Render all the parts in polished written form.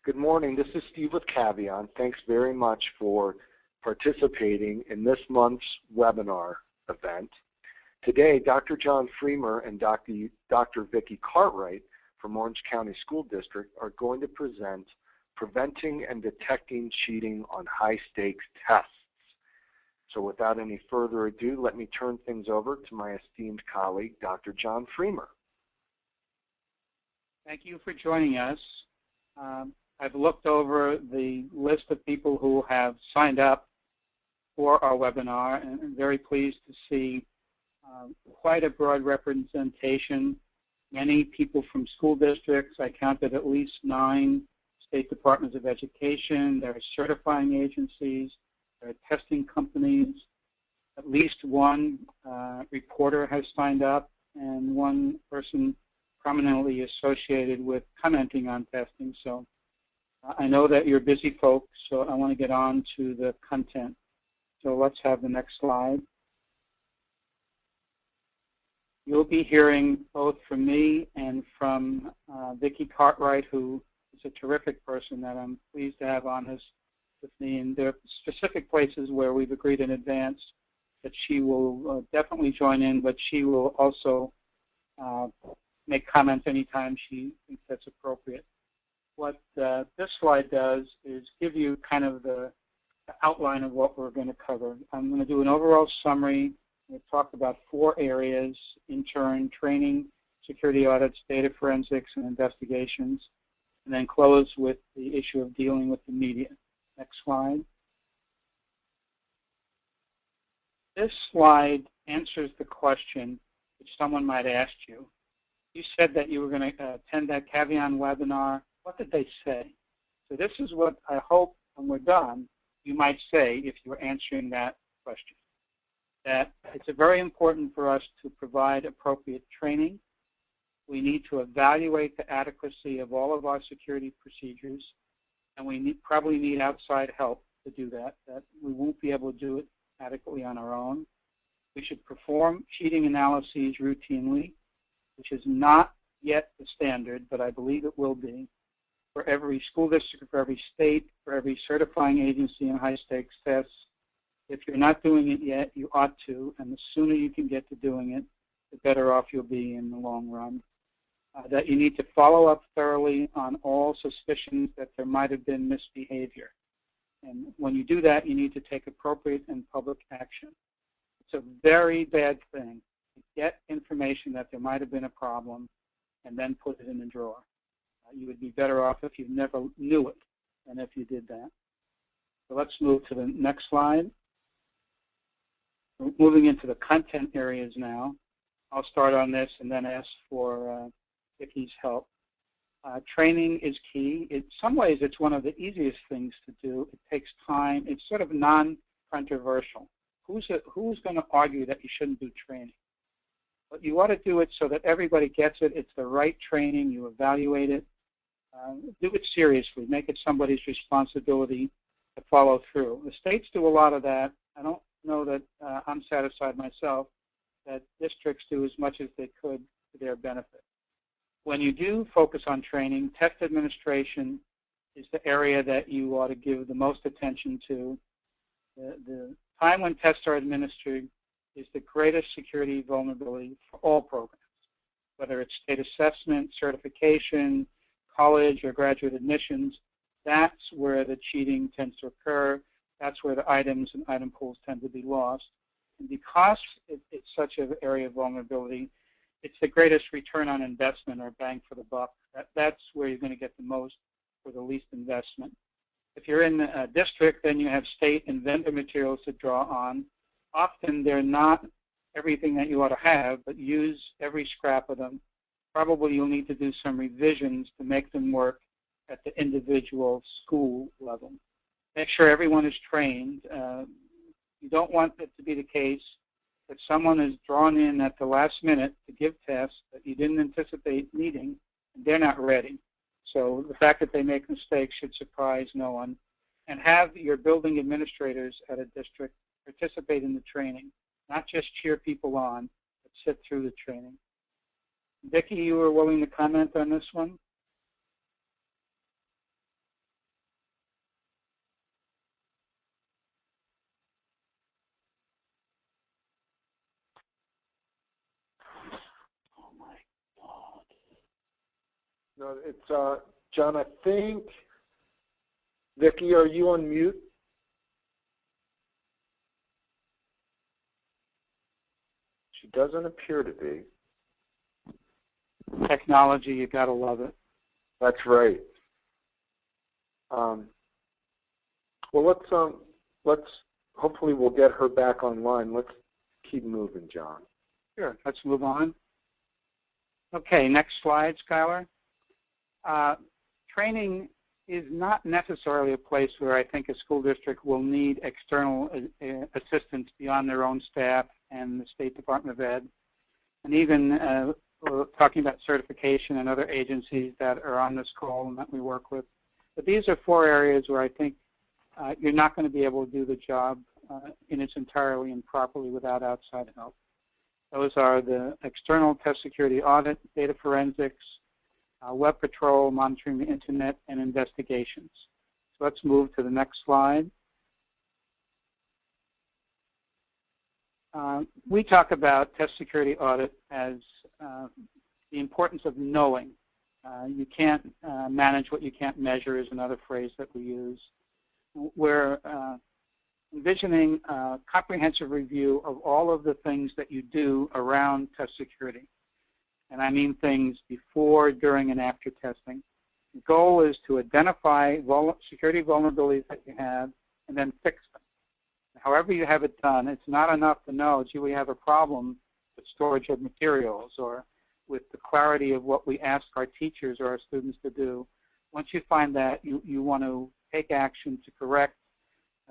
Good morning. This is Steve with Caveon. Thanks very much for participating in this month's webinar event. Today, Dr. John Freemer and Dr. Vicki Cartwright from Orange County School District are going to present Preventing and Detecting Cheating on High-Stakes Tests. So without any further ado, let me turn things over to my esteemed colleague, Dr. John Freemer. Thank you for joining us. I've looked over the list of people who have signed up for our webinar, and I'm very pleased to see quite a broad representation. Many people from school districts. I counted at least 9 state departments of education. There are certifying agencies. There are testing companies. At least one reporter has signed up, and one person prominently associated with commenting on testing. So I know that you're busy folks, so I want to get on to the content. So let's have the next slide. You'll be hearing both from me and from Vicki Cartwright, who is a terrific person that I'm pleased to have on with me. And there are specific places where we've agreed in advance that she will definitely join in, but she will also make comments anytime she thinks that's appropriate. What this slide does is give you kind of the outline of what we're going to cover. I'm going to do an overall summary. We'll talk about 4 areas: intern training, security audits, data forensics, and investigations, and then close with the issue of dealing with the media. Next slide. This slide answers the question which someone might ask you. You said that you were going to attend that Caveon webinar. What did they say? So this is what I hope when we're done, you might say if you were answering that question. That it's very important for us to provide appropriate training. We need to evaluate the adequacy of all of our security procedures, and we probably need outside help to do that. That we won't be able to do it adequately on our own. We should perform cheating analyses routinely, which is not yet the standard, but I believe it will be, for every school district, for every state, for every certifying agency in high-stakes tests. If you're not doing it yet, you ought to, and the sooner you can get to doing it, the better off you'll be in the long run. That you need to follow up thoroughly on all suspicions that there might have been misbehavior. And when you do that, you need to take appropriate and public action. It's a very bad thing to get information that there might have been a problem and then put it in a drawer. You would be better off if you never knew it than if you did that. So let's move to the next slide. We're moving into the content areas now. I'll start on this and then ask for Vicki's help. Training is key. In some ways, it's one of the easiest things to do. It takes time. It's sort of non-controversial. Who's going to argue that you shouldn't do training? But you ought to do it so that everybody gets it. It's the right training. You evaluate it. Do it seriously. Make it somebody's responsibility to follow through. The states do a lot of that. I don't know that I'm satisfied myself that districts do as much as they could to their benefit. When you do focus on training, test administration is the area that you ought to give the most attention to. The time when tests are administered is the greatest security vulnerability for all programs, whether it's state assessment, certification, college or graduate admissions. That's where the cheating tends to occur. That's where the items and item pools tend to be lost. And because it's such an area of vulnerability, it's the greatest return on investment or bang for the buck. That's where you're going to get the most for the least investment. If you're in a district, then you have state and vendor materials to draw on. Often they're not everything that you ought to have, but use every scrap of them. Probably you'll need to do some revisions to make them work at the individual school level. Make sure everyone is trained. You don't want it to be the case that someone is drawn in at the last minute to give tests that you didn't anticipate needing, and they're not ready. So the fact that they make mistakes should surprise no one. And have your building administrators at a district participate in the training, not just cheer people on, but sit through the training. Vicki, you were willing to comment on this one? No, it's John. I think Vicki, are you on mute? She doesn't appear to be. Technology, you gotta love it. That's right. Well, let's hopefully we'll get her back online. Let's keep moving, John. Sure. Let's move on. Okay, next slide, Skylar. Training is not necessarily a place where I think a school district will need external assistance beyond their own staff and the State Department of Ed. And even we're talking about certification and other agencies that are on this call and that we work with. But these are 4 areas where I think you're not going to be able to do the job in its entirely and properly without outside help. Those are the external test security audit, data forensics, web patrol, monitoring the internet, and investigations. So let's move to the next slide. We talk about test security audit as the importance of knowing. You can't manage what you can't measure is another phrase that we use. We're envisioning a comprehensive review of all of the things that you do around test security. And I mean things before, during, and after testing. The goal is to identify security vulnerabilities that you have and then fix them. However you have it done, it's not enough to know, gee, we have a problem with storage of materials or with the clarity of what we ask our teachers or our students to do. Once you find that, you want to take action to correct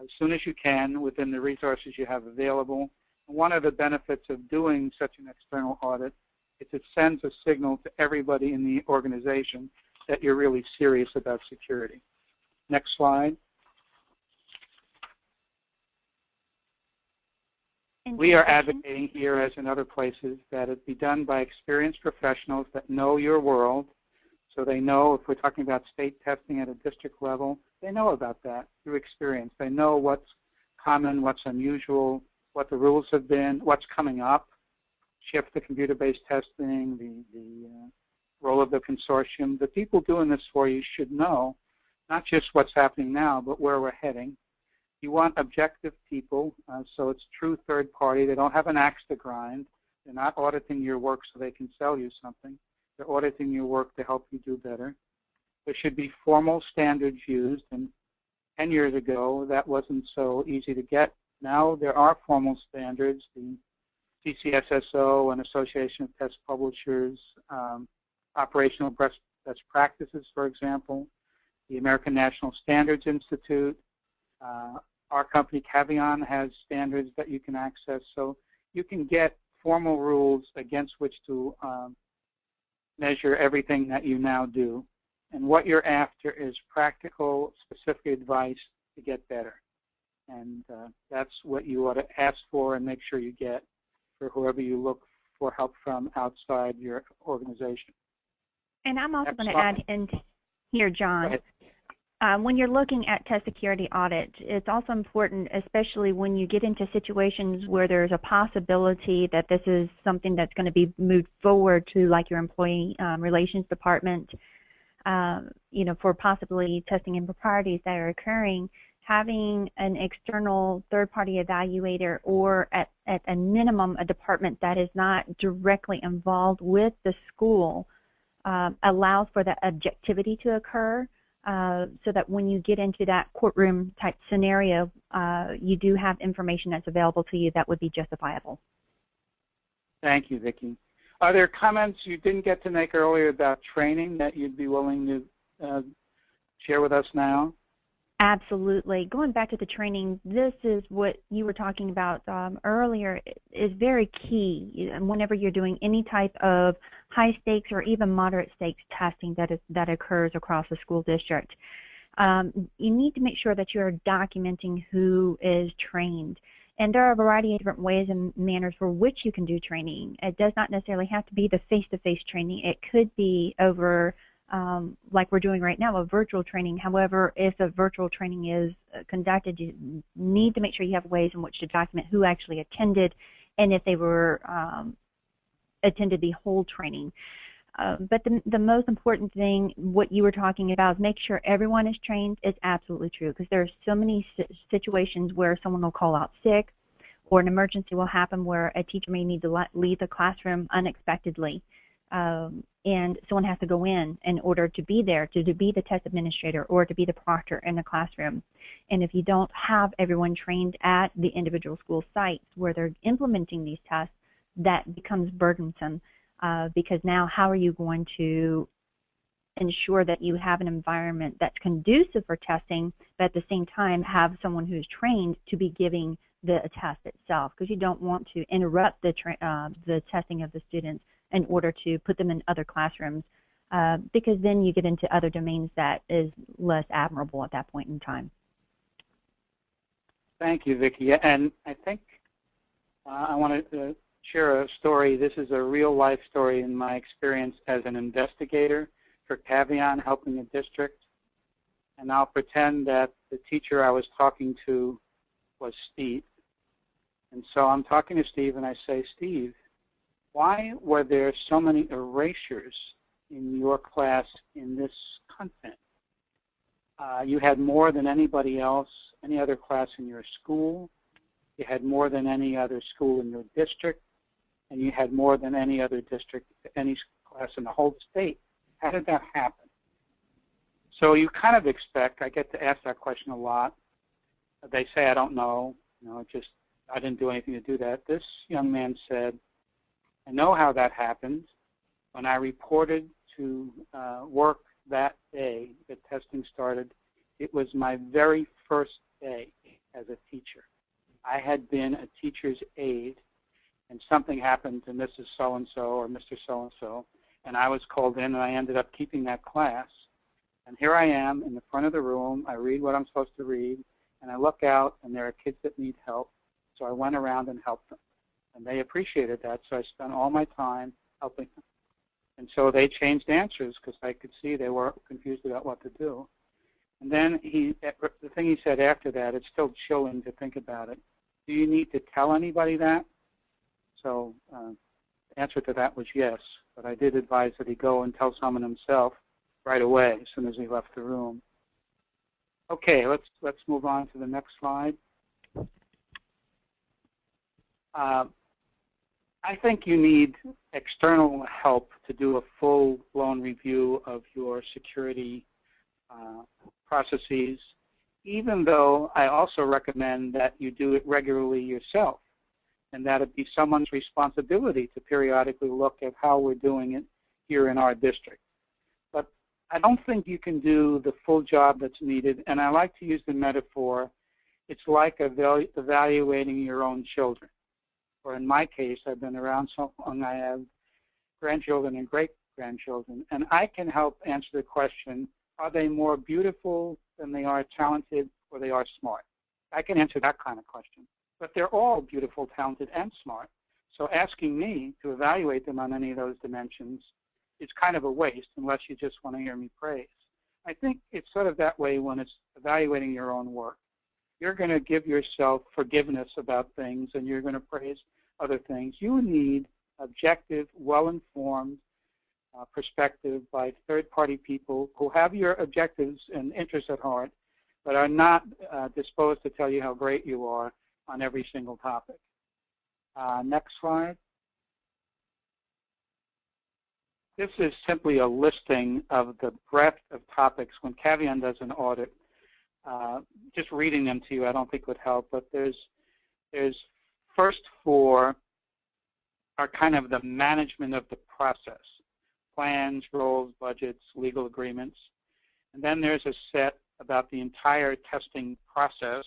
as soon as you can within the resources you have available. And one of the benefits of doing such an external audit is it sends a signal to everybody in the organization that you're really serious about security. Next slide. We are advocating here, as in other places, that it be done by experienced professionals that know your world. So they know, if we're talking about state testing at a district level, they know about that through experience. They know what's common, what's unusual, what the rules have been, what's coming up, shift to computer-based testing, the role of the consortium. The people doing this for you should know not just what's happening now, but where we're heading. You want objective people, so it's true third party. They don't have an axe to grind. They're not auditing your work so they can sell you something. They're auditing your work to help you do better. There should be formal standards used, and 10 years ago that wasn't so easy to get. Now there are formal standards, the CCSSO and Association of Test Publishers, operational best practices, for example, the American National Standards Institute. Our company, Caveon, has standards that you can access, so you can get formal rules against which to measure everything that you now do. And what you're after is practical, specific advice to get better. And that's what you ought to ask for and make sure you get for whoever you look for help from outside your organization. And I'm also going to add in here, John. When you're looking at test security audit, it's also important, especially when you get into situations where there's a possibility that this is something that's going to be moved forward to, like, your employee relations department, for possibly testing improprieties that are occurring. Having an external third-party evaluator, or at a minimum a department that is not directly involved with the school, allows for that objectivity to occur. So that when you get into that courtroom type scenario, you do have information that's available to you that would be justifiable. Thank you, Vicki. Are there comments you didn't get to make earlier about training that you'd be willing to share with us now? Absolutely. Going back to the training, this is what you were talking about earlier, is very key. Whenever you're doing any type of high stakes or even moderate stakes testing that occurs across the school district, you need to make sure that you're documenting who is trained. And there are a variety of different ways and manners for which you can do training. It does not necessarily have to be the face-to-face training. It could be over, like we're doing right now, a virtual training. However, if a virtual training is conducted, you need to make sure you have ways in which to document who actually attended and if they were attended the whole training. But the most important thing, what you were talking about, is make sure everyone is trained. Is absolutely true, because there are so many situations where someone will call out sick, or an emergency will happen where a teacher may need to leave the classroom unexpectedly, and someone has to go in order to be there, to be the test administrator or to be the proctor in the classroom. And if you don't have everyone trained at the individual school sites where they're implementing these tests, that becomes burdensome. Because now how are you going to ensure that you have an environment that's conducive for testing, but at the same time have someone who's trained to be giving the test itself? Because you don't want to interrupt the testing of the students in order to put them in other classrooms, because then you get into other domains that is less admirable at that point in time. Thank you, Vicki. And I think I wanted to share a story. This is a real-life story in my experience as an investigator for Caveon, helping a district. And I'll pretend that the teacher I was talking to was Steve. And so I'm talking to Steve, and I say, Steve, why were there so many erasures in your class in this content? You had more than anybody else, any other class in your school. You had more than any other school in your district. And you had more than any other district, any class in the whole state. How did that happen? So you kind of expect, I get to ask that question a lot. They say, I don't know, I didn't do anything to do that. This young man said, I know how that happened. When I reported to work that day that testing started, it was my very first day as a teacher. I had been a teacher's aide, and something happened to Mrs. So-and-so or Mr. So-and-so, and I was called in, and I ended up keeping that class. And here I am in the front of the room. I read what I'm supposed to read, and I look out, and there are kids that need help. So I went around and helped them. And they appreciated that, so I spent all my time helping them. And so they changed answers because I could see they were confused about what to do. And then the thing he said after that, it's still chilling to think about it. Do you need to tell anybody that? So the answer to that was yes, but I did advise that he go and tell someone himself right away as soon as he left the room. Okay, let's move on to the next slide. I think you need external help to do a full-blown review of your security processes, even though I also recommend that you do it regularly yourself, and that it be someone's responsibility to periodically look at how we're doing it here in our district. But I don't think you can do the full job that's needed, and I like to use the metaphor, it's like evaluating your own children. Or in my case, I've been around so long, I have grandchildren and great-grandchildren, and I can help answer the question, are they more beautiful than they are talented or they are smart? I can answer that kind of question. But they're all beautiful, talented, and smart. So asking me to evaluate them on any of those dimensions is kind of a waste unless you just want to hear me praise. I think it's sort of that way when it's evaluating your own work. You're going to give yourself forgiveness about things, and you're going to praise other things. You need objective, well-informed perspective by third-party people who have your objectives and interests at heart, but are not disposed to tell you how great you are on every single topic. Next slide. This is simply a listing of the breadth of topics. When Caveon does an audit, just reading them to you I don't think would help, but there's first four are kind of the management of the process, plans, roles, budgets, legal agreements. And then there's a set about the entire testing process.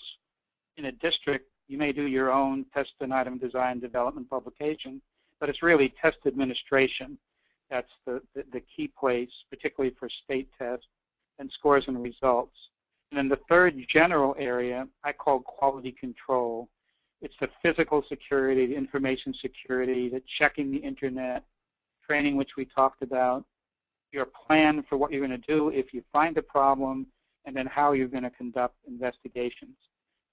In a district, you may do your own test and item design, development, publication, but it's really test administration. That's the key place, particularly for state tests and scores and results. And then the third general area I call quality control. It's the physical security, the information security, the checking the internet, training, which we talked about, your plan for what you're going to do if you find a problem, and then how you're going to conduct investigations.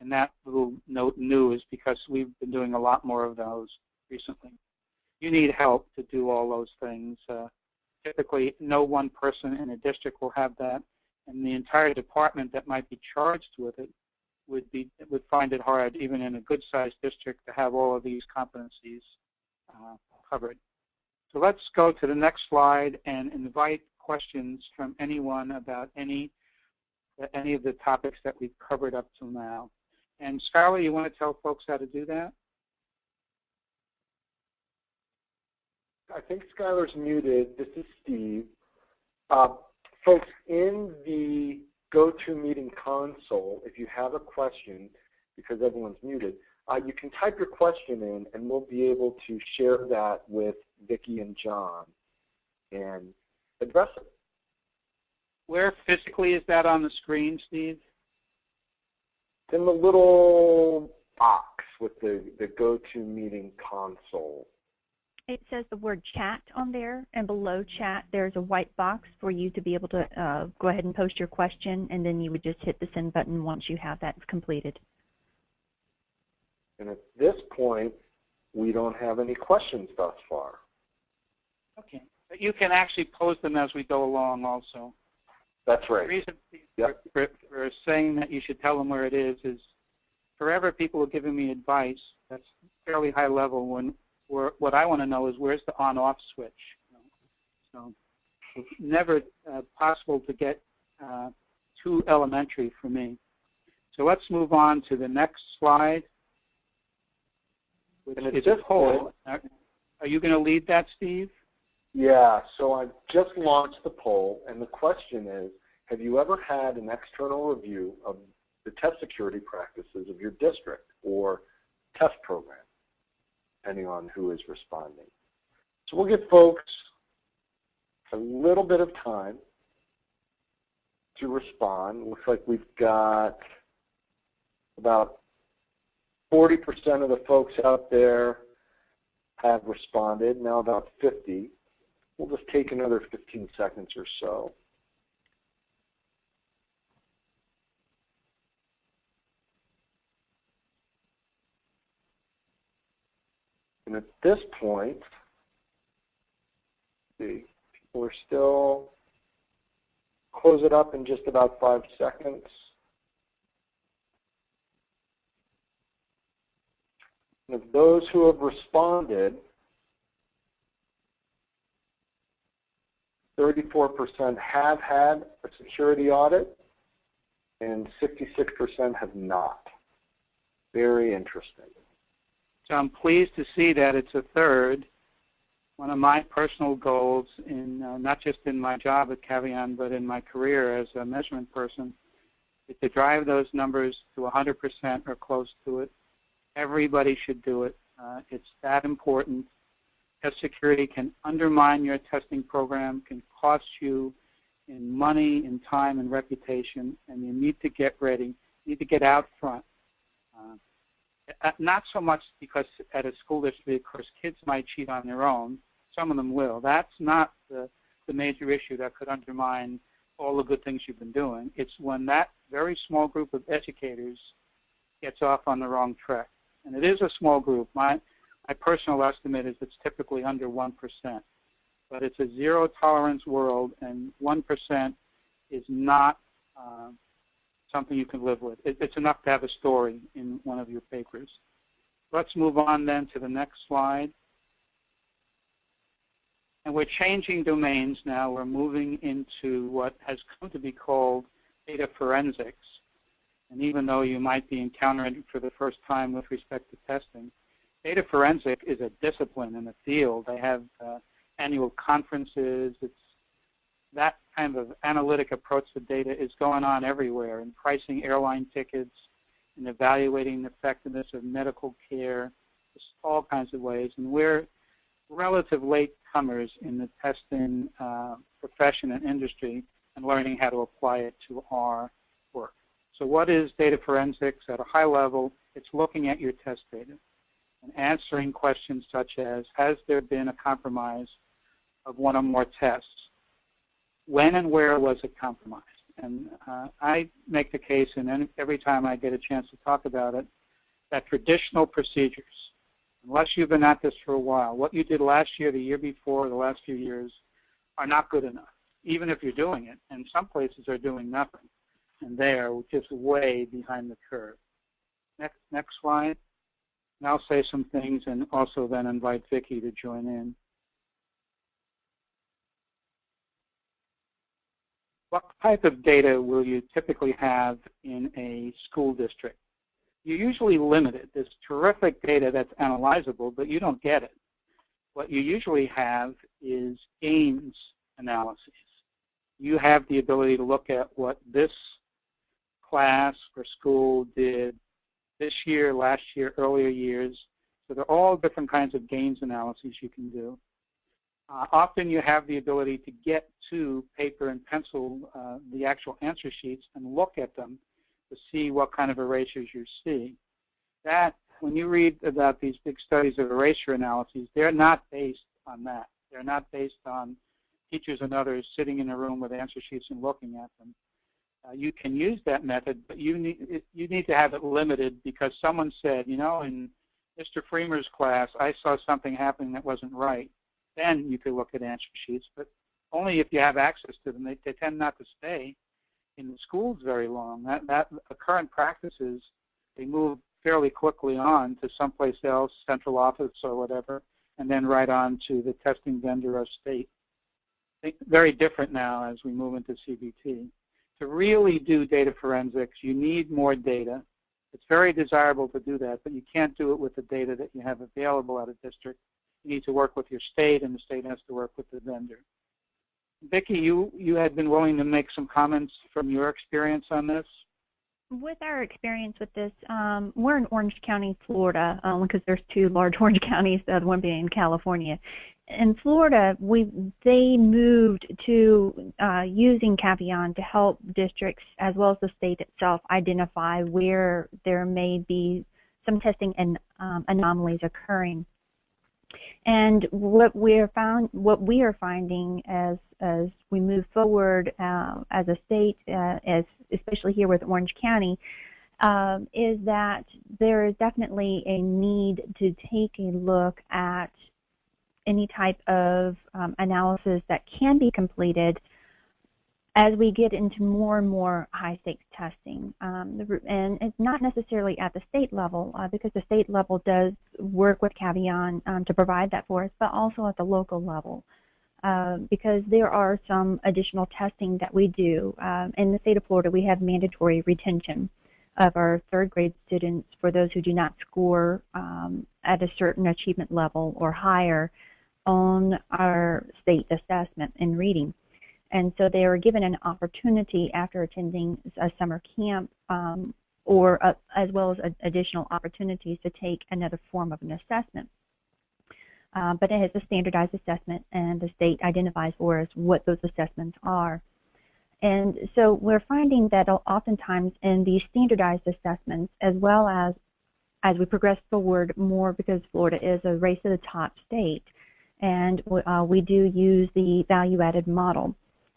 And that little note new is because we've been doing a lot more of those recently. You need help to do all those things. typically no one person in a district will have that, and the entire department that might be charged with it would find it hard, even in a good-sized district, to have all of these competencies covered. So let's go to the next slide and invite questions from anyone about any of the topics that we've covered up till now. And Skylar, you want to tell folks how to do that? I think Skylar's muted. This is Steve. Folks, in the GoToMeeting console, if you have a question, because everyone's muted, you can type your question in, and we'll be able to share that with Vicki and John and address it. Where physically is that on the screen, Steve? It's in the little box with the GoToMeeting console. It says the word chat on there, and below chat there's a white box for you to be able to go ahead and post your question, and then you would just hit the send button once you have that completed. And at this point, we don't have any questions thus far. Okay. But you can actually post them as we go along also. That's right. The reason for saying that you should tell them where it is forever people are giving me advice that's fairly high level when what I want to know is where's the on-off switch. So it's never possible to get too elementary for me. So let's move on to the next slide, which is a poll. Are you going to lead that, Steve? Yeah, so I've just launched the poll, and the question is, have you ever had an external review of the test security practices of your district or test program, depending on who is responding? So we'll give folks a little bit of time to respond. Looks like we've got about 40% of the folks out there have responded, now about 50. We'll just take another 15 seconds or so. And at this point, see, people are still, close it up in just about 5 seconds. And of those who have responded, 34% have had a security audit, and 66% have not. Very interesting. So I'm pleased to see that it's a third. One of my personal goals, in not just in my job at Caveon, but in my career as a measurement person, is to drive those numbers to 100% or close to it. Everybody should do it. It's that important. Test security can undermine your testing program, can cost you in money, in time, and reputation, and you need to get ready. You need to get out front. Not so much because at a school district, of course, kids might cheat on their own. Some of them will. That's not the major issue that could undermine all the good things you've been doing. It's when that very small group of educators gets off on the wrong track. And it is a small group. My personal estimate is it's typically under 1%. But it's a zero-tolerance world, and 1% is not something you can live with. It's enough to have a story in one of your papers. Let's move on then to the next slide. And we're changing domains now. We're moving into what has come to be called data forensics. And even though you might be encountering it for the first time with respect to testing, data forensic is a discipline in the field. They have annual conferences. It's that kind of analytic approach to data is going on everywhere in pricing airline tickets, in evaluating the effectiveness of medical care, just all kinds of ways. And we're relative latecomers in the testing profession and industry and learning how to apply it to our work. So what is data forensics? At a high level, it's looking at your test data and answering questions such as, has there been a compromise of one or more tests? When and where was it compromised? And I make the case, and every time I get a chance to talk about it, that traditional procedures, unless you've been at this for a while, what you did last year, the year before, the last few years, are not good enough, even if you're doing it. And some places are doing nothing, and they are just way behind the curve. Next slide. And I'll say some things and also then invite Vicki to join in. What type of data will you typically have in a school district? You're usually limited. There's terrific data that's analyzable, but you don't get it. What you usually have is gains analyses. You have the ability to look at what this class or school did this year, last year, earlier years. So they're all different kinds of gains analyses you can do. Often you have the ability to get to paper and pencil, the actual answer sheets, and look at them to see what kind of erasures you see. That, when you read about these big studies of erasure analyses, they're not based on that. They're not based on teachers and others sitting in a room with answer sheets and looking at them. You can use that method, but you need to have it limited because someone said, you know, in Mr. Freemer's class, I saw something happening that wasn't right. Then you could look at answer sheets, but only if you have access to them. They tend not to stay in the schools very long. Current practices, they move fairly quickly on to someplace else, central office or whatever, and then right on to the testing vendor or state. Very different now as we move into CBT. To really do data forensics, you need more data. It's very desirable to do that, but you can't do it with the data that you have available at a district. You need to work with your state, and the state has to work with the vendor. Vicki, you had been willing to make some comments from your experience on this? With our experience with this, we're in Orange County, Florida, because there's two large orange counties, the other one being in California. In Florida, they moved to using Caveon to help districts as well as the state itself identify where there may be some testing and anomalies occurring. And what we are finding as we move forward as a state, especially here with Orange County, is that there is definitely a need to take a look at any type of analysis that can be completed as we get into more and more high-stakes testing. And it's not necessarily at the state level, because the state level does work with Caveon to provide that for us, but also at the local level, because there are some additional testing that we do. In the state of Florida, we have mandatory retention of our third grade students for those who do not score at a certain achievement level or higher on our state assessment in reading. And so they are given an opportunity after attending a summer camp as well as additional opportunities to take another form of an assessment. But it has a standardized assessment, and the state identifies for us what those assessments are. And so we're finding that oftentimes in these standardized assessments, as well as we progress forward more, because Florida is a race to the top state, and we do use the value-added model.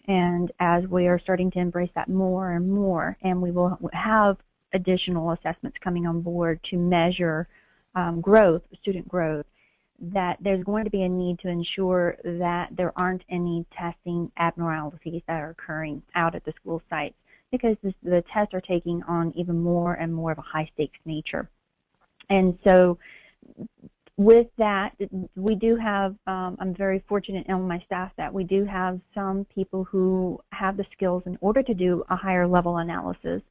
And as we are starting to embrace that more and more, and we will have additional assessments coming on board to measure growth, student growth, that there's going to be a need to ensure that there aren't any testing abnormalities that are occurring out at the school sites, because the tests are taking on even more and more of a high-stakes nature. And so with that, we do have, I'm very fortunate on my staff that we do have some people who have the skills in order to do a higher level analysis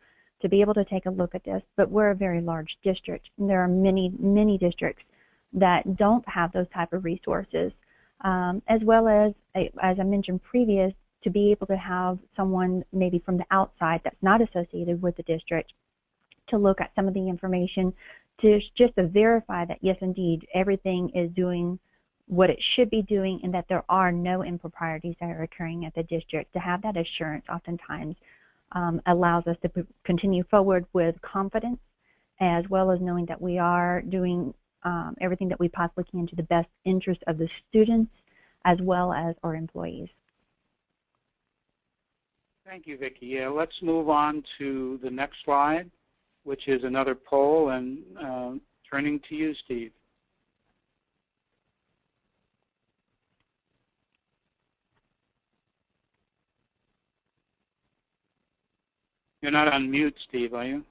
to be able to take a look at this, but we're a very large district, and there are many, many districts that don't have those type of resources, as well as I mentioned previous, to be able to have someone maybe from the outside that's not associated with the district to look at some of the information just to verify that, yes, indeed, everything is doing what it should be doing and that there are no improprieties that are occurring at the district. To have that assurance oftentimes allows us to continue forward with confidence, as well as knowing that we are doing everything that we possibly can to the best interest of the students as well as our employees. Thank you, Vicki. Yeah, let's move on to the next slide, which is another poll, and turning to you, Steve. You're not on mute, Steve, are you?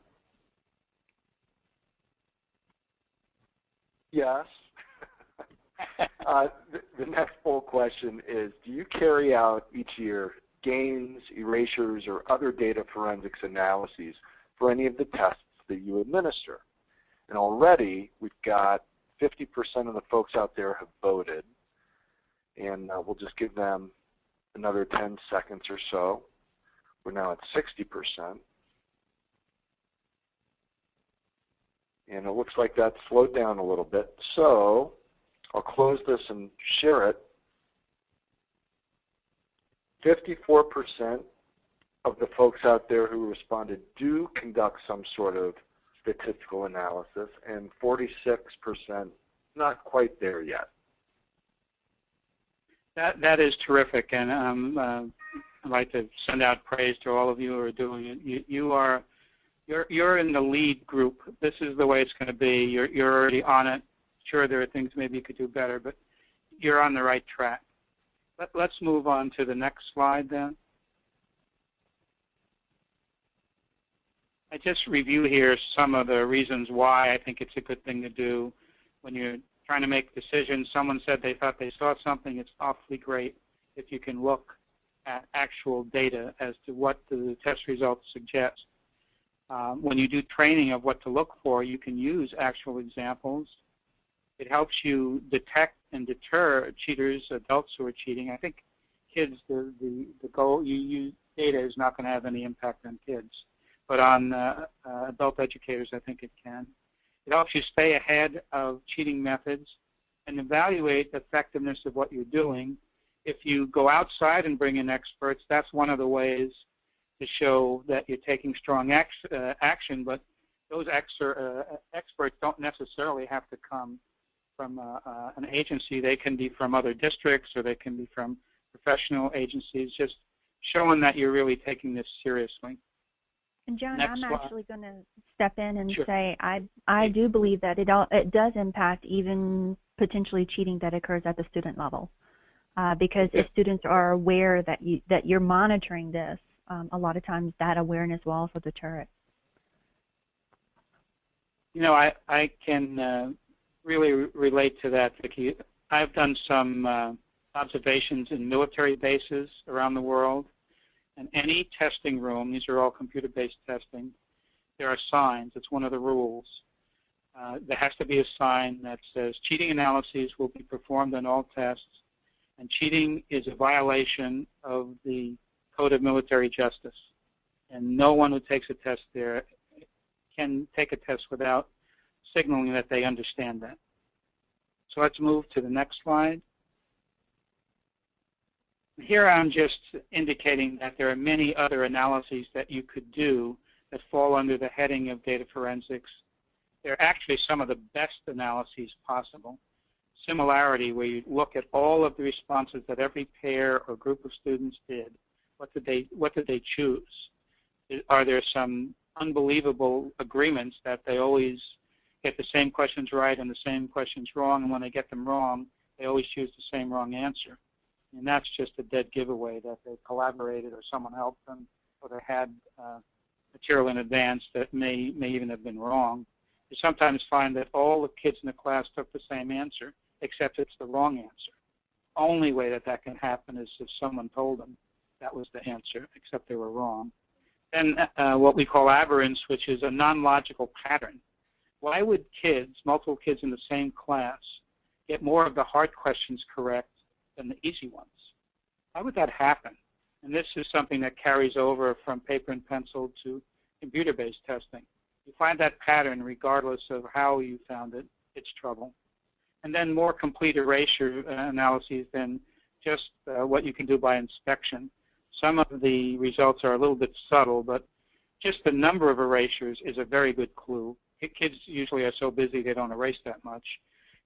Yes. The next poll question is, do you carry out each year gains, erasures, or other data forensics analyses for any of the tests that you administer? And already we've got 50% of the folks out there have voted, and we'll just give them another 10 seconds or so. We're now at 60%. And it looks like that slowed down a little bit. So I'll close this and share it. 54% of the folks out there who responded do conduct some sort of statistical analysis, and 46% not quite there yet. That is terrific, and I'd like to send out praise to all of you who are doing it. You're in the lead group. This is the way it's going to be. You're already on it. Sure, there are things maybe you could do better, but you're on the right track. Let's move on to the next slide then. I just review here some of the reasons why I think it's a good thing to do. When you're trying to make decisions, someone said they thought they saw something, it's awfully great if you can look at actual data as to what the test results suggest. When you do training of what to look for, you can use actual examples. It helps you detect and deter cheaters, adults who are cheating. I think kids, the goal, you use data is not going to have any impact on kids. But on adult educators, I think it can. It helps you stay ahead of cheating methods and evaluate the effectiveness of what you're doing. If you go outside and bring in experts, that's one of the ways to show that you're taking strong action, but those experts don't necessarily have to come from an agency. They can be from other districts, or they can be from professional agencies, just showing that you're really taking this seriously. And John, I'm actually going to step in and Sure. say I do believe that it does impact even potentially cheating that occurs at the student level, because if students are aware that you're monitoring this, a lot of times that awareness will also deter it. You know, I can really relate to that, Vicki. I've done some observations in military bases around the world. In any testing room, these are all computer-based testing, there are signs. It's one of the rules. There has to be a sign that says cheating analyses will be performed on all tests, and cheating is a violation of the Code of Military Justice. And no one who takes a test there can take a test without signaling that they understand that. So let's move to the next slide. Here I'm just indicating that there are many other analyses that you could do that fall under the heading of data forensics. They're actually some of the best analyses possible. Similarity, where you look at all of the responses that every pair or group of students did. What did they choose? Are there some unbelievable agreements that they always get the same questions right and the same questions wrong, and when they get them wrong, they always choose the same wrong answer? And that's just a dead giveaway that they collaborated, or someone helped them, or they had material in advance that may even have been wrong. You sometimes find that all the kids in the class took the same answer, except it's the wrong answer. Only way that can happen is if someone told them that was the answer, except they were wrong. Then what we call aberrance, which is a non-logical pattern. Why would kids, multiple kids in the same class, get more of the hard questions correct than the easy ones? Why would that happen? And this is something that carries over from paper and pencil to computer-based testing. You find that pattern regardless of how you found it, it's trouble. And then more complete erasure analyses than just what you can do by inspection. Some of the results are a little bit subtle, but just the number of erasures is a very good clue. Kids usually are so busy they don't erase that much.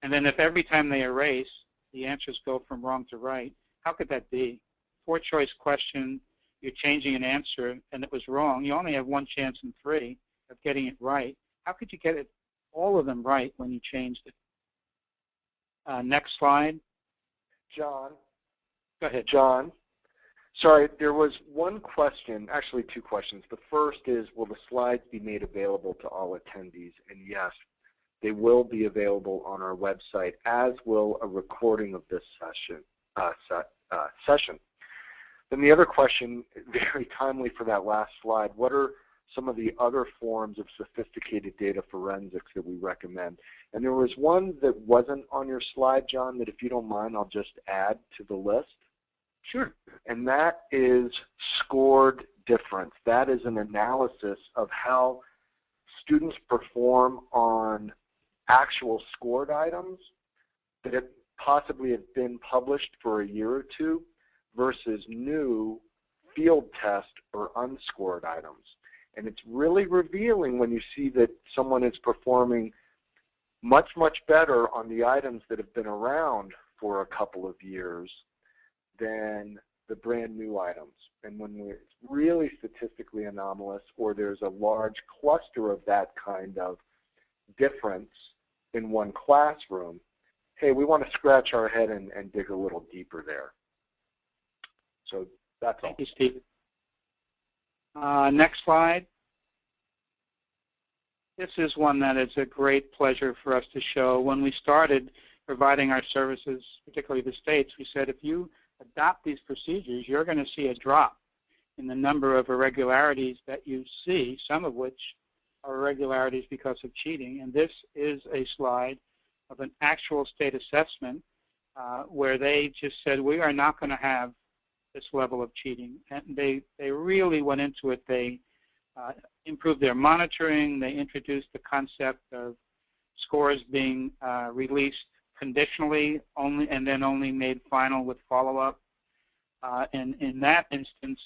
And then if every time they erase, the answers go from wrong to right, how could that be? 4-choice question, you're changing an answer, and it was wrong. You only have 1 chance in 3 of getting it right. How could you get it, all of them right when you changed it? Next slide. John. Go ahead. John. Sorry, there was one question, actually two questions. The first is, will the slides be made available to all attendees? And yes, they will be available on our website, as will a recording of this session. Then the other question, very timely for that last slide, what are some of the other forms of sophisticated data forensics that we recommend? And there was one that wasn't on your slide, John, that if you don't mind, I'll just add to the list. Sure. And that is scored difference. That is an analysis of how students perform on actual scored items that have possibly have been published for a year or two versus new field test or unscored items. And it's really revealing when you see that someone is performing much, much better on the items that have been around for a couple of years than the brand new items. And when it's really statistically anomalous, or there's a large cluster of that kind of difference in one classroom, hey, we want to scratch our head and dig a little deeper there. So that's all. Thank you, Steve. Next slide. This is one that is a great pleasure for us to show. When we started providing our services, particularly the states, we said if you adopt these procedures, you're going to see a drop in the number of irregularities that you see, some of which are irregularities because of cheating. And this is a slide of an actual state assessment where they just said, we are not going to have this level of cheating. And they really went into it. They improved their monitoring. They introduced the concept of scores being released conditionally only, and then only made final with follow-up. And in that instance,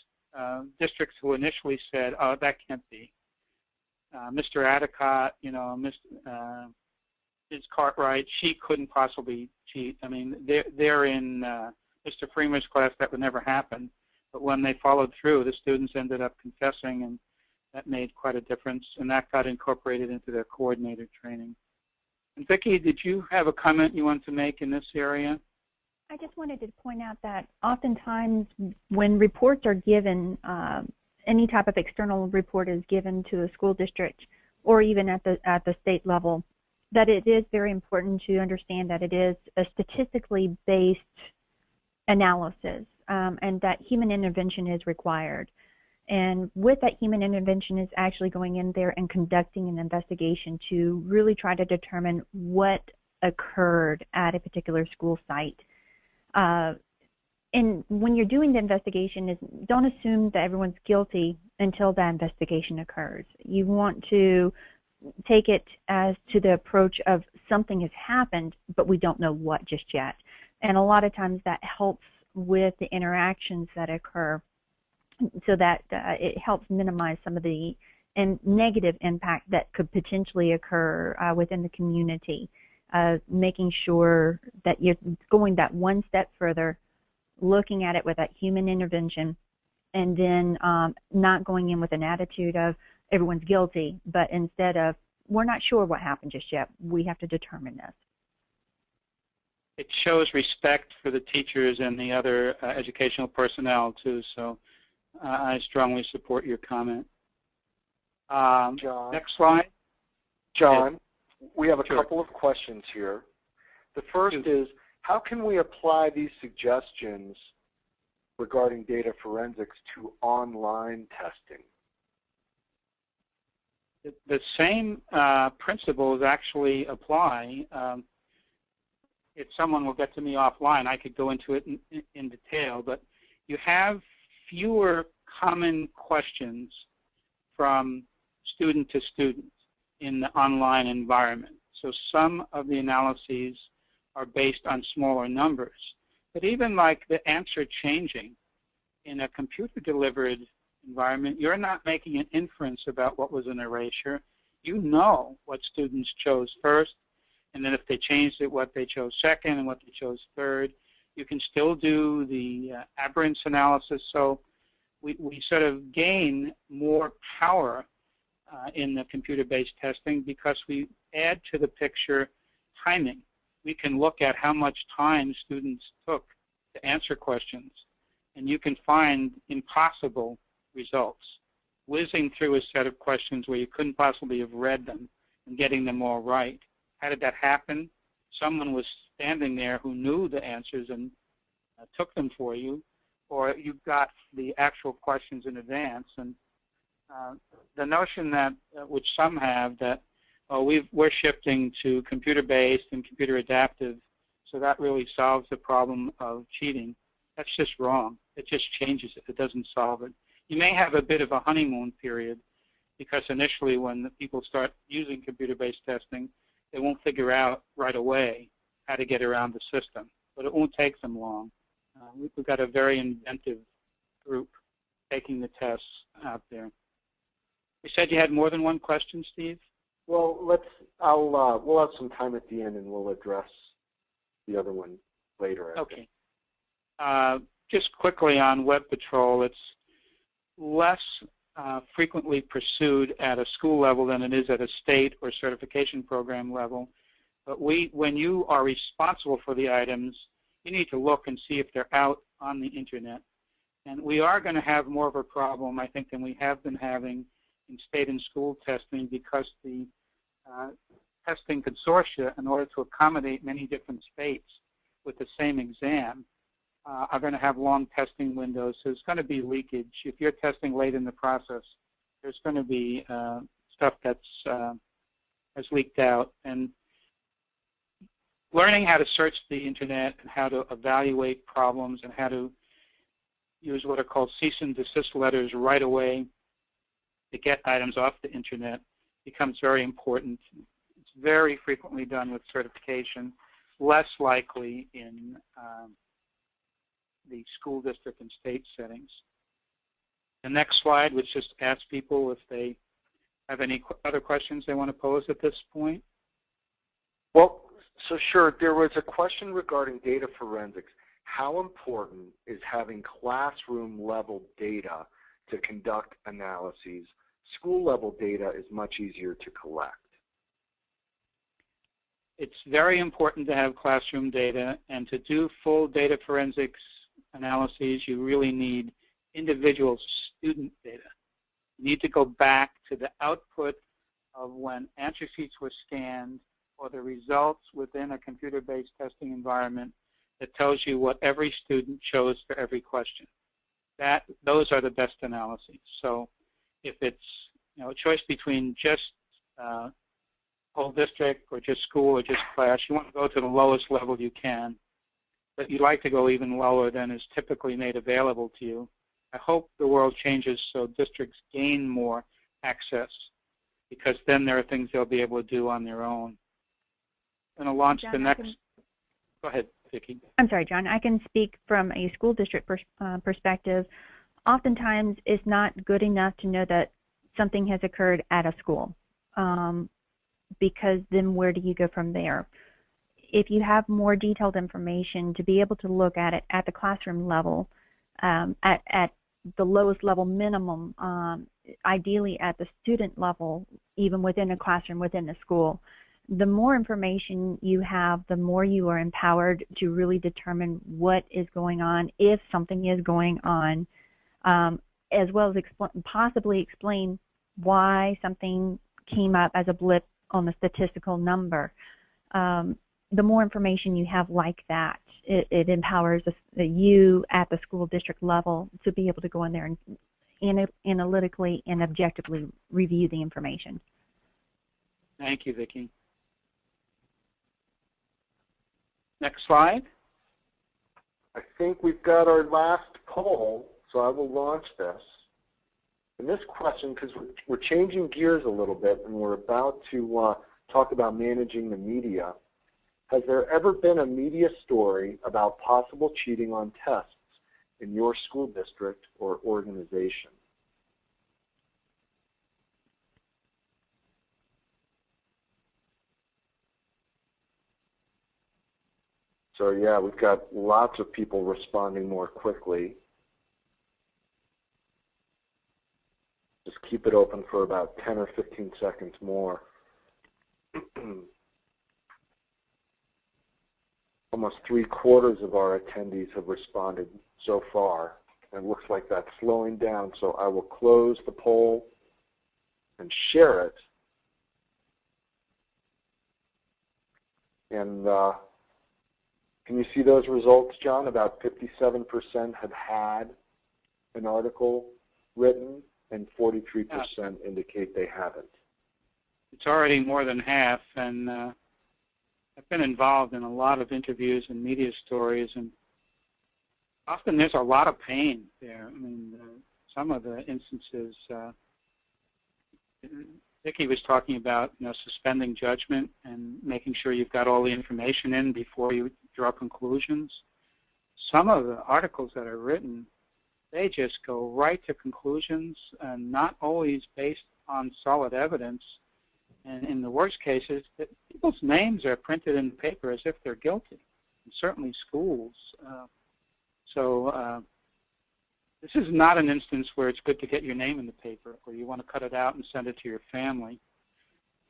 districts who initially said, "Oh, that can't be," Mr. Adicott, Ms. Cartwright, she couldn't possibly cheat. I mean, they're in Mr. Freeman's class, that would never happen. But when they followed through, the students ended up confessing, and that made quite a difference, and that got incorporated into their coordinator training. And Vicki, did you have a comment you want to make in this area? I just wanted to point out that oftentimes when reports are given, any type of external report is given to a school district or even at the state level, that it is very important to understand that it is a statistically based analysis and that human intervention is required. And with that, human intervention is actually going in there and conducting an investigation to really try to determine what occurred at a particular school site. And when you're doing the investigation, don't assume that everyone's guilty until that investigation occurs. You want to take it as to the approach of something has happened, but we don't know what just yet. And a lot of times that helps with the interactions that occur, so that it helps minimize some of the negative impact that could potentially occur within the community, making sure that you're going that one step further, looking at it with that human intervention, and then not going in with an attitude of everyone's guilty, but instead of, we're not sure what happened just yet, we have to determine this. It shows respect for the teachers and the other educational personnel too, so I strongly support your comment. John, next slide. John, we have a couple of questions here. The first is, how can we apply these suggestions regarding data forensics to online testing? The same principles actually apply. If someone will get to me offline, I could go into it in detail, but you have fewer common questions from student to student in the online environment. So some of the analyses are based on smaller numbers. But even like the answer changing in a computer-delivered environment, you're not making an inference about what was an erasure. You know what students chose first, and then if they changed it, what they chose second and what they chose third. You can still do the aberrance analysis. So we sort of gain more power in the computer-based testing because we add to the picture timing. We can look at how much time students took to answer questions. and you can find impossible results. Whizzing through a set of questions where you couldn't possibly have read them and getting them all right. How did that happen? Someone was standing there who knew the answers and took them for you, or you got the actual questions in advance. And the notion that, which some have, that we're shifting to computer-based and computer-adaptive, so that really solves the problem of cheating. That's just wrong. It just changes it. It doesn't solve it. You may have a bit of a honeymoon period because initially when the people start using computer-based testing, they won't figure out right away how to get around the system, but it won't take them long. We've got a very inventive group taking the tests out there. You said you had more than one question, Steve? Well, we'll have some time at the end, and we'll address the other one later. Okay. Just quickly on Web Patrol, it's less frequently pursued at a school level than it is at a state or certification program level. But when you are responsible for the items, you need to look and see if they're out on the Internet. And we are going to have more of a problem, I think, than we have been having in state and school testing, because the testing consortia, in order to accommodate many different states with the same exam, are going to have long testing windows. So there's going to be leakage. If you're testing late in the process, there's going to be stuff that's has leaked out. And learning how to search the Internet and how to evaluate problems and how to use what are called cease and desist letters right away to get items off the Internet becomes very important. It's very frequently done with certification, less likely in the school district and state settings. The next slide, which just asks people if they have any other questions they want to pose at this point. Well, so sure, there was a question regarding data forensics. How important is having classroom-level data to conduct analyses? School-level data is much easier to collect. It's very important to have classroom data, and to do full data forensics analyses, you really need individual student data. You need to go back to the output of when answer sheets were scanned or the results within a computer-based testing environment that tells you what every student chose for every question. Those are the best analyses. So if it's a choice between just whole district or just school or just class, you want to go to the lowest level you can, but you'd like to go even lower than is typically made available to you. I hope the world changes so districts gain more access, because then there are things they'll be able to do on their own. I'm going to launch the next. Go ahead, Vicki. I'm sorry, John. I can speak from a school district perspective. Oftentimes, it's not good enough to know that something has occurred at a school, because then where do you go from there? If you have more detailed information, to be able to look at it at the classroom level, at the lowest level minimum, ideally at the student level, even within a classroom, within a school, the more information you have, the more you are empowered to really determine what is going on, if something is going on, as well as possibly explain why something came up as a blip on the statistical number. The more information you have like that, it empowers you at the school district level to be able to go in there and analytically and objectively review the information. Thank you, Vicki. Next slide. I think we've got our last poll, so I will launch this. And this question, because we're changing gears a little bit and we're about to talk about managing the media. Has there ever been a media story about possible cheating on tests in your school district or organization? So yeah, we've got lots of people responding more quickly. Just keep it open for about 10 or 15 seconds more. Almost 3/4 of our attendees have responded so far. It looks like that's slowing down, so I will close the poll and share it. And can you see those results, John? About 57% have had an article written, and 43% indicate they haven't. It's already more than half, and I've been involved in a lot of interviews and media stories, and often there's a lot of pain there. I mean, some of the instances, Vicki was talking about, suspending judgment and making sure you've got all the information in before you draw conclusions. Some of the articles that are written, they just go right to conclusions, and not always based on solid evidence. And in the worst cases, people's names are printed in the paper as if they're guilty, and certainly schools. So this is not an instance where it's good to get your name in the paper, or you want to cut it out and send it to your family.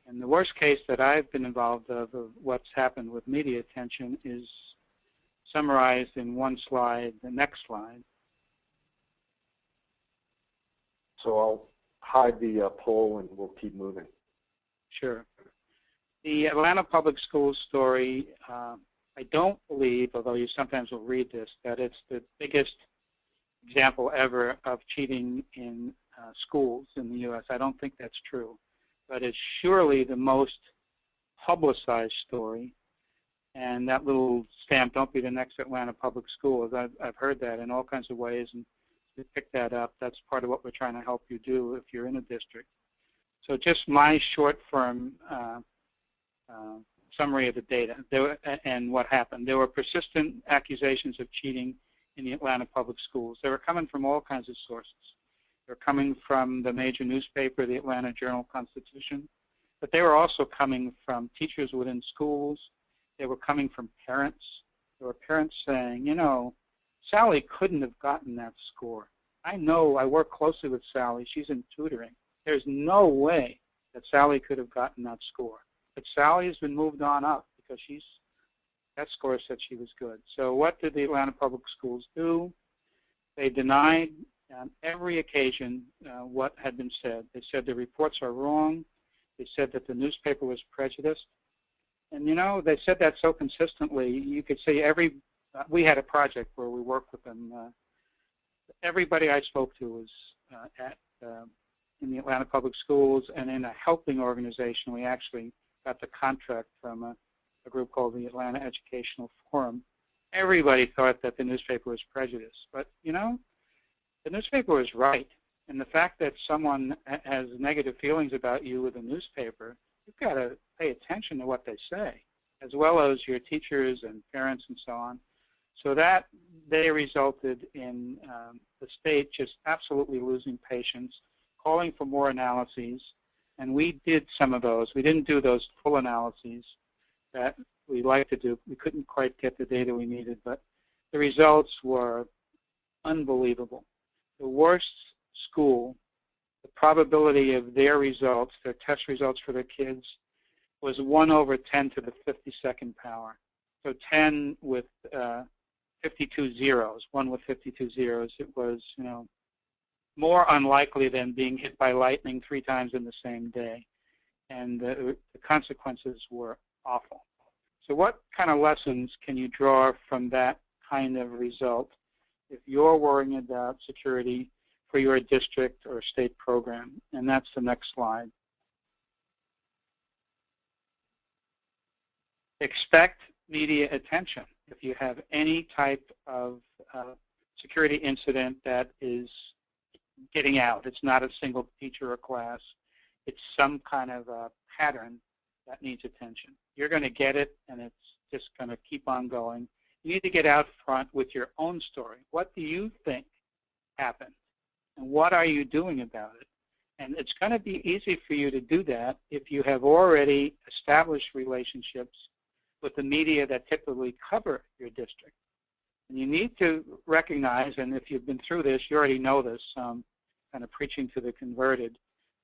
And the worst case that I've been involved of what's happened with media attention is summarized in one slide, the next slide. So I'll hide the poll and we'll keep moving. Sure. The Atlanta Public Schools story, I don't believe, although you sometimes will read this, that it's the biggest example ever of cheating in schools in the U.S. I don't think that's true. But it's surely the most publicized story. And that little stamp, "Don't be the next Atlanta Public Schools," I've heard that in all kinds of ways, and to pick that up, that's part of what we're trying to help you do if you're in a district. So just my short form summary of the data and what happened. There were persistent accusations of cheating in the Atlanta Public Schools. They were coming from all kinds of sources. They were coming from the major newspaper, the Atlanta Journal-Constitution, but they were also coming from teachers within schools. They were coming from parents. There were parents saying, Sally couldn't have gotten that score. I know, I work closely with Sally. She's in tutoring. There's no way that Sally could have gotten that score. But Sally has been moved on up because that score said she was good. So what did the Atlanta Public Schools do? They denied on every occasion what had been said. They said the reports are wrong. They said that the newspaper was prejudiced. And, they said that so consistently, you could say we had a project where we worked with them. Everybody I spoke to was in the Atlanta Public Schools, and in a helping organization, we actually got the contract from a group called the Atlanta Educational Forum. Everybody thought that the newspaper was prejudiced. But, the newspaper was right. And the fact that someone has negative feelings about you with a newspaper, you've got to pay attention to what they say, as well as your teachers and parents and so on. So that they resulted in the state just absolutely losing patience, calling for more analyses, and we did some of those. We didn't do those full analyses that we like to do. We couldn't quite get the data we needed, but the results were unbelievable. The worst school, the probability of their results, their test results for their kids, was 1 over 10 to the 52nd power. So 10 with 52 zeros, 1 with 52 zeros. It was, more unlikely than being hit by lightning 3 times in the same day. And the consequences were awful. So what kind of lessons can you draw from that kind of result if you're worrying about security for your district or state program? And that's the next slide. Expect media attention. If you have any type of security incident that is getting out, it's not a single teacher or class, it's some kind of a pattern that needs attention. You're going to get it, and it's just going to keep on going. You need to get out front with your own story. What do you think happened? And what are you doing about it? And it's going to be easy for you to do that if you have already established relationships with the media that typically cover your district. And you need to recognize, and if you've been through this, you already know this, kind of preaching to the converted,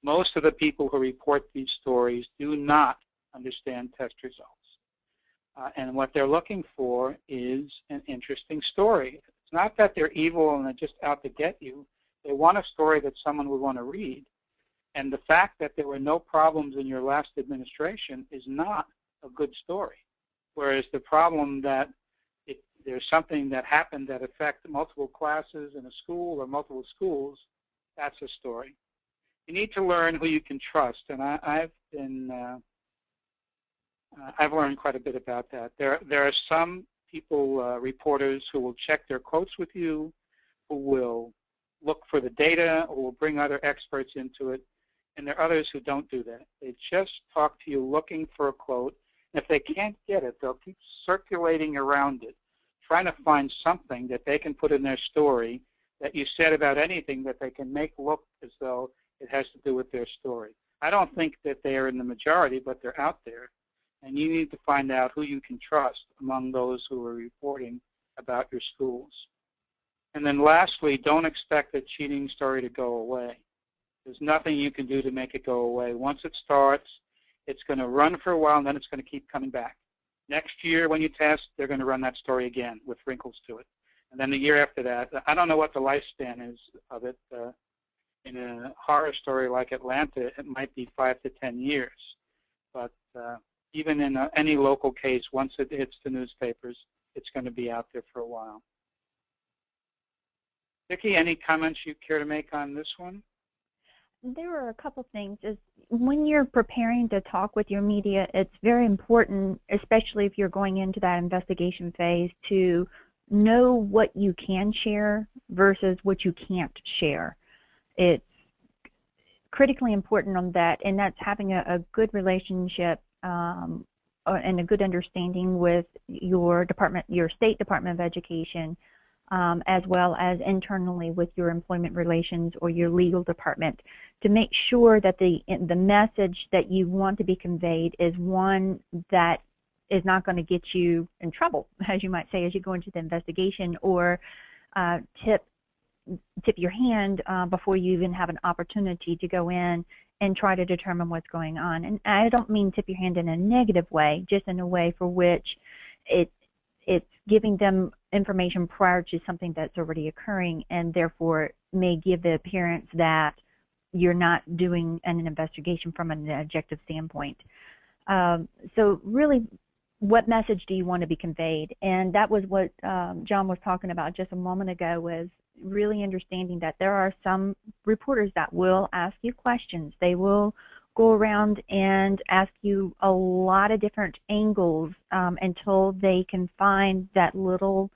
most of the people who report these stories do not understand test results. And what they're looking for is an interesting story, It's not that they're evil and they're just out to get you. They want a story that someone would want to read. And the fact that there were no problems in your last administration is not a good story. Whereas the problem that there's something that happened that affected multiple classes in a school or multiple schools, that's a story. You need to learn who you can trust, and I've learned quite a bit about that. There are some people, reporters, who will check their quotes with you, who will look for the data, or will bring other experts into it, and there are others who don't do that. They just talk to you looking for a quote, and if they can't get it, they'll keep circulating around it, trying to find something that they can put in their story that you said about anything that they can make look as though it has to do with their story. I don't think that they are in the majority, but they're out there. And you need to find out who you can trust among those who are reporting about your schools. And then lastly, don't expect a cheating story to go away. There's nothing you can do to make it go away. Once it starts, it's going to run for a while, and then it's going to keep coming back. Next year when you test, they're going to run that story again with wrinkles to it. And then the year after that, I don't know what the lifespan is of it. In a horror story like Atlanta, it might be 5 to 10 years. But even in any local case, once it hits the newspapers, it's going to be out there for a while. Vicki, any comments you care to make on this one? There are a couple things. When you're preparing to talk with your media, it's very important, especially if you're going into that investigation phase, to know what you can share versus what you can't share. It's critically important on that, and that's having a good relationship and a good understanding with your department, your State Department of Education, as well as internally with your employment relations or your legal department, to make sure that the message that you want to be conveyed is one that is not going to get you in trouble, as you might say, as you go into the investigation, or tip your hand before you even have an opportunity to go in and try to determine what's going on. And I don't mean tip your hand in a negative way, just in a way for which it's giving them information prior to something that's already occurring, and therefore may give the appearance that you're not doing an investigation from an objective standpoint. So really, what message do you want to be conveyed? And that was what John was talking about just a moment ago, was really understanding that there are some reporters that will ask you questions. They will go around and ask you a lot of different angles until they can find that little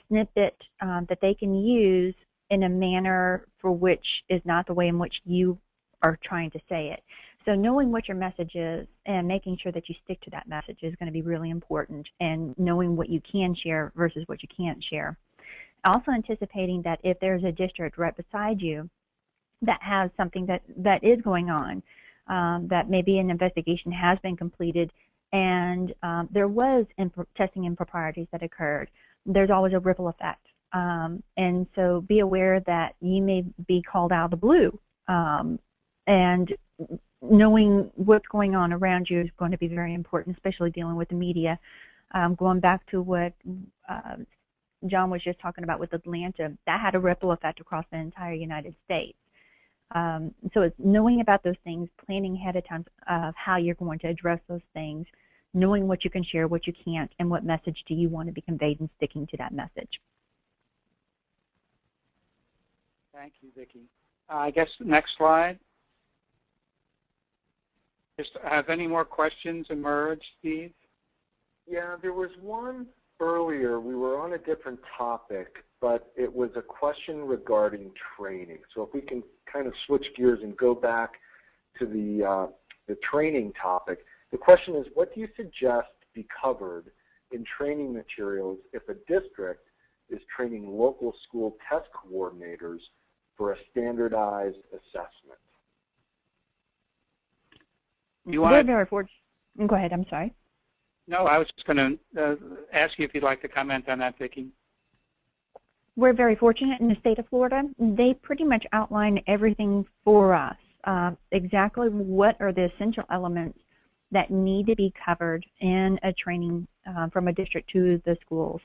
snippet that they can use in a manner for which is not the way in which you are trying to say it. So knowing what your message is and making sure that you stick to that message is going to be really important, and knowing what you can share versus what you can't share. Also anticipating that if there's a district right beside you that has something that is going on, that maybe an investigation has been completed and there was testing improprieties that occurred, there's always a ripple effect. And so be aware that you may be called out of the blue, and knowing what's going on around you is going to be very important, especially dealing with the media. Going back to what John was just talking about with Atlanta, that had a ripple effect across the entire United States. So it's knowing about those things, planning ahead of time of how you're going to address those things, knowing what you can share, what you can't, and what message do you want to be conveyed, and sticking to that message. Thank you, Vicki. I guess next slide. Just have any more questions emerged, Steve? Yeah, there was one earlier. We were on a different topic, but it was a question regarding training. So if we can kind of switch gears and go back to the training topic. The question is, what do you suggest be covered in training materials if a district is training local school test coordinators for a standardized assessment? We're very fortunate. Go ahead, I'm sorry. No, I was just going to ask you if you'd like to comment on that, Vicki. We're very fortunate in the state of Florida. They pretty much outline everything for us, exactly what are the essential elements that need to be covered in a training from a district to the schools.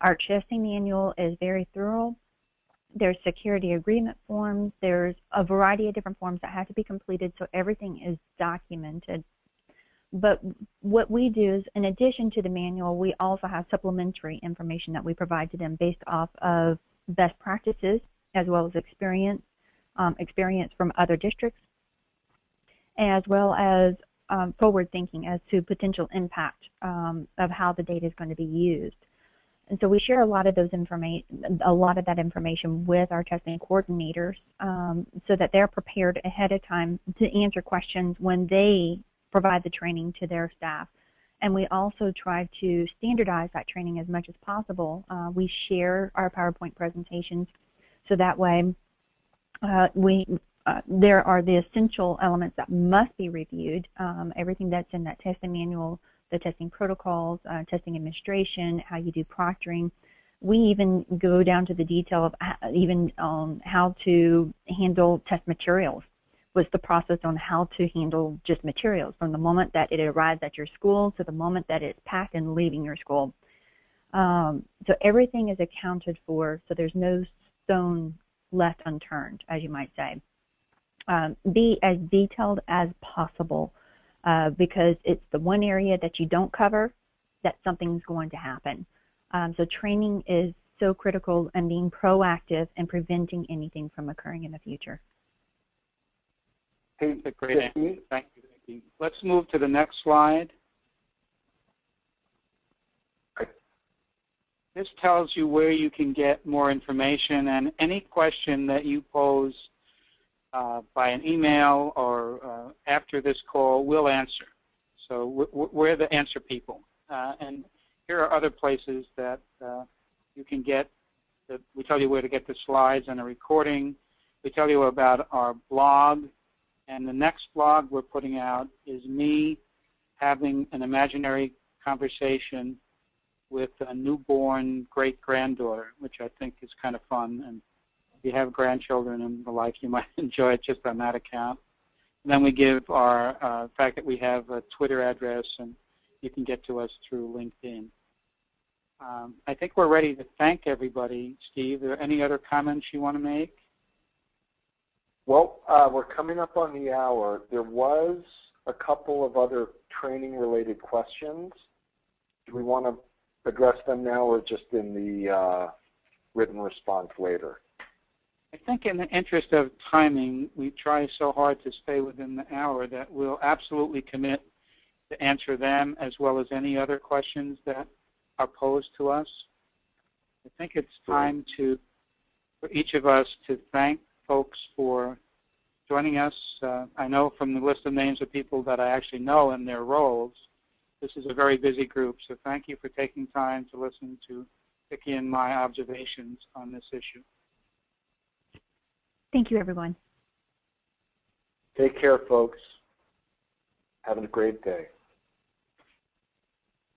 Our testing manual is very thorough. There's security agreement forms. There's a variety of different forms that have to be completed, so everything is documented. But what we do is, in addition to the manual, we also have supplementary information that we provide to them based off of best practices as well as experience from other districts, as well as forward thinking as to potential impact of how the data is going to be used. And so we share a lot of that information with our testing coordinators so that they're prepared ahead of time to answer questions when they provide the training to their staff. And we also try to standardize that training as much as possible. We share our PowerPoint presentations so that way there are the essential elements that must be reviewed, everything that's in that testing manual, the testing protocols, testing administration, how you do proctoring. We even go down to the detail of how to handle test materials. Was the process on how to handle just materials from the moment that it arrives at your school to the moment that it's packed and leaving your school. So everything is accounted for, so there's no stone left unturned, as you might say. Be as detailed as possible. Because it's the one area that you don't cover that something's going to happen. So training is so critical and being proactive and preventing anything from occurring in the future. That's a great answer. Thank you, Vicki. Let's move to the next slide. This tells you where you can get more information, and any question that you pose by an email or after this call, we'll answer. So we're the answer people. And here are other places that you can get. We tell you where to get the slides and a recording. We tell you about our blog. And the next blog we're putting out is me having an imaginary conversation with a newborn great-granddaughter, which I think is kind of fun. And if you have grandchildren and the like, you might enjoy it just on that account. And then we give our fact that we have a Twitter address, and you can get to us through LinkedIn. I think we're ready to thank everybody. Steve, are there any other comments you want to make? Well, we're coming up on the hour. There was a couple of other training-related questions. Do we want to address them now or just in the written response later? I think in the interest of timing, we try so hard to stay within the hour that we'll absolutely commit to answer them as well as any other questions that are posed to us. I think it's time for each of us to thank folks for joining us. I know from the list of names of people that I actually know and their roles, this is a very busy group, so thank you for taking time to listen to Vicki and my observations on this issue. Thank you, everyone. Take care, folks. Have a great day.